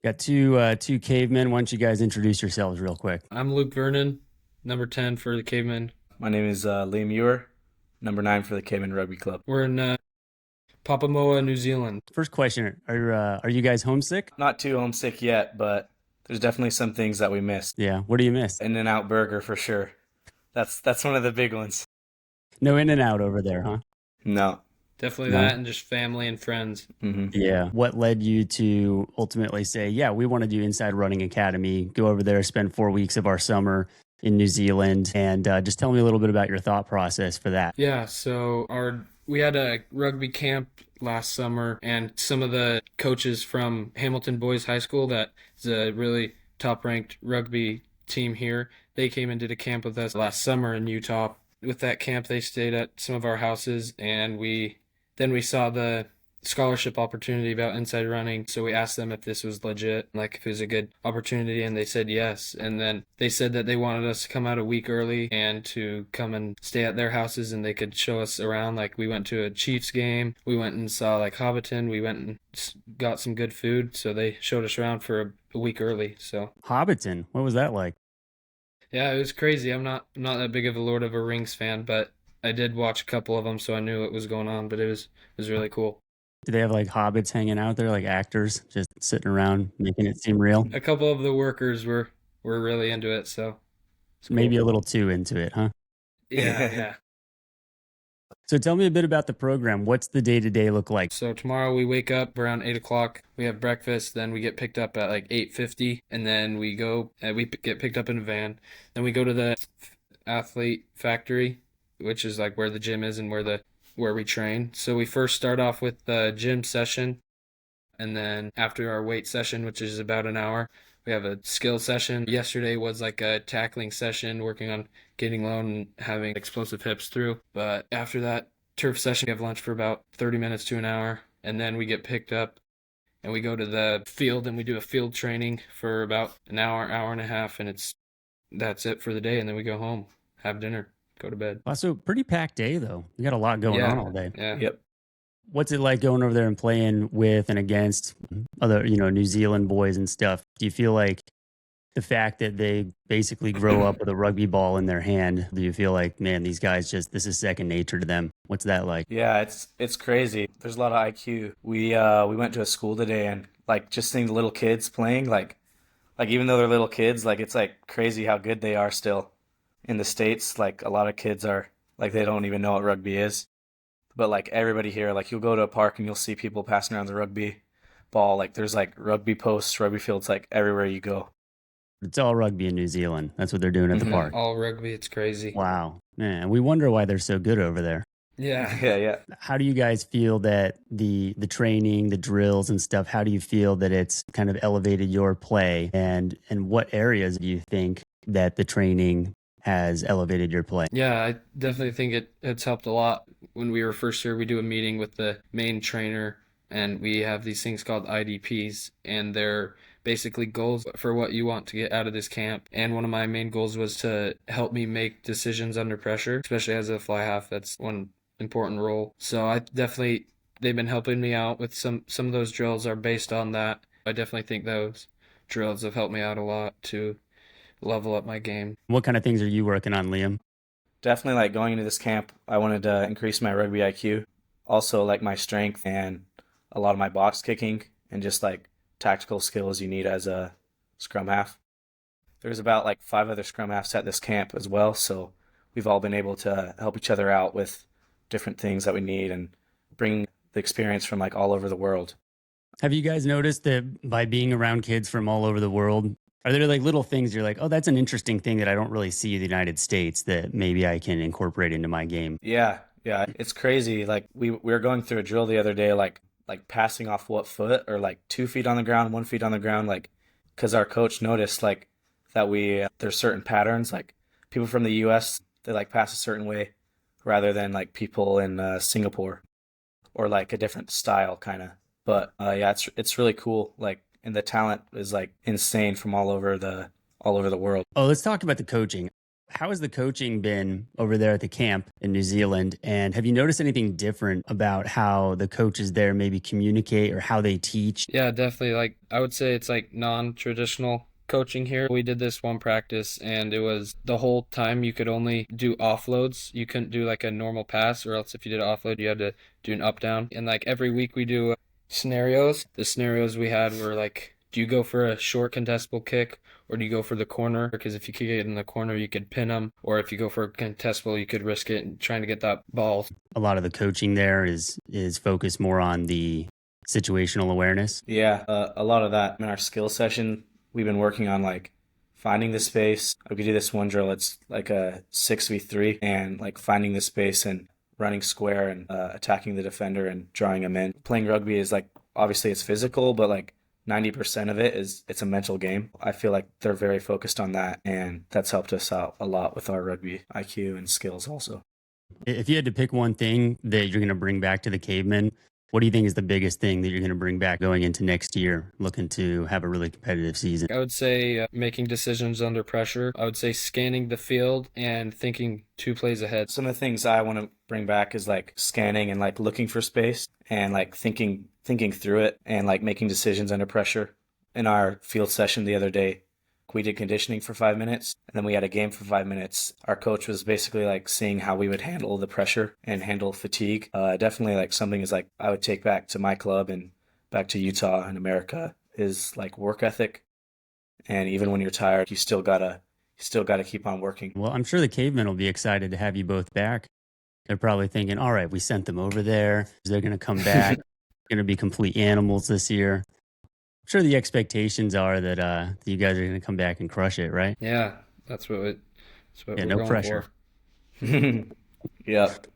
Got two cavemen. Why don't you guys introduce yourselves real quick? I'm Luke Vernon, number 10 for the Cavemen. My name is Liam Ewer, number 9 for the Cavemen Rugby Club. We're in Papamoa, New Zealand. First question: Are you guys homesick? Not too homesick yet, but there's definitely some things that we missed. Yeah. What do you miss? In-N-Out Burger for sure. That's one of the big ones. No In-N-Out over there, huh? No. Definitely No. that and just family and friends. Yeah. What led you to ultimately say, yeah, we want to do Inside Running Academy, go over there, spend 4 weeks of our summer in New Zealand, and just tell me a little bit about your thought process for that. Yeah, so we had a rugby camp last summer, and some of the coaches from Hamilton Boys High School, that is a really top-ranked rugby team here, they came and did a camp with us last summer in Utah. With that camp, they stayed at some of our houses, and then we saw the scholarship opportunity about Inside Running, so we asked them if this was legit, like if it was a good opportunity, and they said yes. And then they said that they wanted us to come out a week early and to come and stay at their houses, and they could show us around. Like, we went to a Chiefs game, we went and saw like Hobbiton, we went and got some good food, so they showed us around for a week early. So Hobbiton, what was that like? yeah, it was crazy. I'm not that big of a Lord of the Rings fan, but I did watch a couple of them, so I knew what was going on. But it was really cool. Do they have like hobbits hanging out there, like actors just sitting around making it seem real? A couple of the workers were really into it, so it's cool. Maybe a little too into it, huh? Yeah. So tell me a bit about the program. What's the day-to-day look like? So tomorrow we wake up around 8 o'clock. We have breakfast. Then we get picked up at like 8:50, and then we get picked up in a van. Then we go to the athlete factory, which is like where the gym is and where we train. So we first start off with the gym session, and then after our weight session, which is about an hour, we have a skill session. Yesterday was like a tackling session, working on getting low and having explosive hips through. But after that turf session, we have lunch for about 30 minutes to an hour, and then we get picked up and we go to the field and we do a field training for about an hour, hour and a half, and that's it for the day. And then we go home, have dinner, go to bed. Wow, so pretty packed day though. You got a lot going on all day. Yeah. Yep. What's it like going over there and playing with and against other, New Zealand boys and stuff? Do you feel like the fact that they basically grow up with a rugby ball in their hand, do you feel like, man, these guys this is second nature to them? What's that like? Yeah, it's crazy. There's a lot of IQ. We went to a school today, and like just seeing the little kids playing, like even though they're little kids, like it's like crazy how good they are still. In the States, like a lot of kids are like they don't even know what rugby is. But like everybody here, like you'll go to a park and you'll see people passing around the rugby ball. Like there's like rugby posts, rugby fields, like everywhere you go. It's all rugby in New Zealand. That's what they're doing at the park. All rugby, it's crazy. Wow. Man, we wonder why they're so good over there. Yeah. Yeah. How do you guys feel that the training, the drills and stuff, how do you feel that it's kind of elevated your play? And what areas do you think that the training has elevated your play? Yeah, I definitely think it's helped a lot. When we were first here, we do a meeting with the main trainer, and we have these things called IDPs, and they're basically goals for what you want to get out of this camp. And one of my main goals was to help me make decisions under pressure, especially as a fly half. That's one important role. So they've been helping me out with some of those drills are based on that. I definitely think those drills have helped me out a lot to level up my game. What kind of things are you working on, Liam? Definitely like going into this camp, I wanted to increase my rugby IQ. Also like my strength and a lot of my box kicking and just like tactical skills you need as a scrum half. There's about like 5 other scrum halves at this camp as well, so we've all been able to help each other out with different things that we need and bring the experience from like all over the world. Have you guys noticed that by being around kids from all over the world, are there like little things you're like, oh, that's an interesting thing that I don't really see in the United States that maybe I can incorporate into my game? Yeah, it's crazy. Like we were going through a drill the other day, like passing off what foot or like 2 feet on the ground, 1 foot on the ground, like because our coach noticed like that there's certain patterns. Like people from the U.S. they like pass a certain way rather than like people in Singapore or like a different style kind of. But yeah, it's really cool. Like. And the talent is like insane from all over the world. Oh, let's talk about the coaching. How has the coaching been over there at the camp in New Zealand? And have you noticed anything different about how the coaches there maybe communicate or how they teach? Yeah, definitely. Like, I would say it's like non-traditional coaching here. We did this one practice, and it was the whole time you could only do offloads. You couldn't do like a normal pass, or else if you did an offload, you had to do an up down. And like every week we do scenarios. The scenarios we had were like, do you go for a short contestable kick, or do you go for the corner? Because if you kick it in the corner, you could pin them, or if you go for a contestable, you could risk it and trying to get that ball. A lot of the coaching there is focused more on the situational awareness. Yeah, a lot of that in our skill session, we've been working on like finding the space. We could do this one drill. It's like a 6v3 and like finding the space and running square and attacking the defender and drawing them in. Playing rugby is like, obviously it's physical, but like 90% of it's a mental game. I feel like they're very focused on that, and that's helped us out a lot with our rugby IQ and skills also. If you had to pick one thing that you're going to bring back to the Cavemen, what do you think is the biggest thing that you're going to bring back going into next year, looking to have a really competitive season? I would say making decisions under pressure. I would say scanning the field and thinking 2 plays ahead. Some of the things I want to bring back is like scanning and like looking for space and like thinking through it and like making decisions under pressure. In our field session the other day, we did conditioning for 5 minutes, and then we had a game for 5 minutes. Our coach was basically like seeing how we would handle the pressure and handle fatigue. Definitely like something is like I would take back to my club and back to Utah and America is like work ethic. And even when you're tired, you still gotta keep on working. Well, I'm sure the Cavemen will be excited to have you both back. They're probably thinking, all right, we sent them over there. They're going to come back. Going to be complete animals this year. I'm sure the expectations are that you guys are going to come back and crush it, right? Yeah, that's what Yeah, we're no going pressure. for. Yep.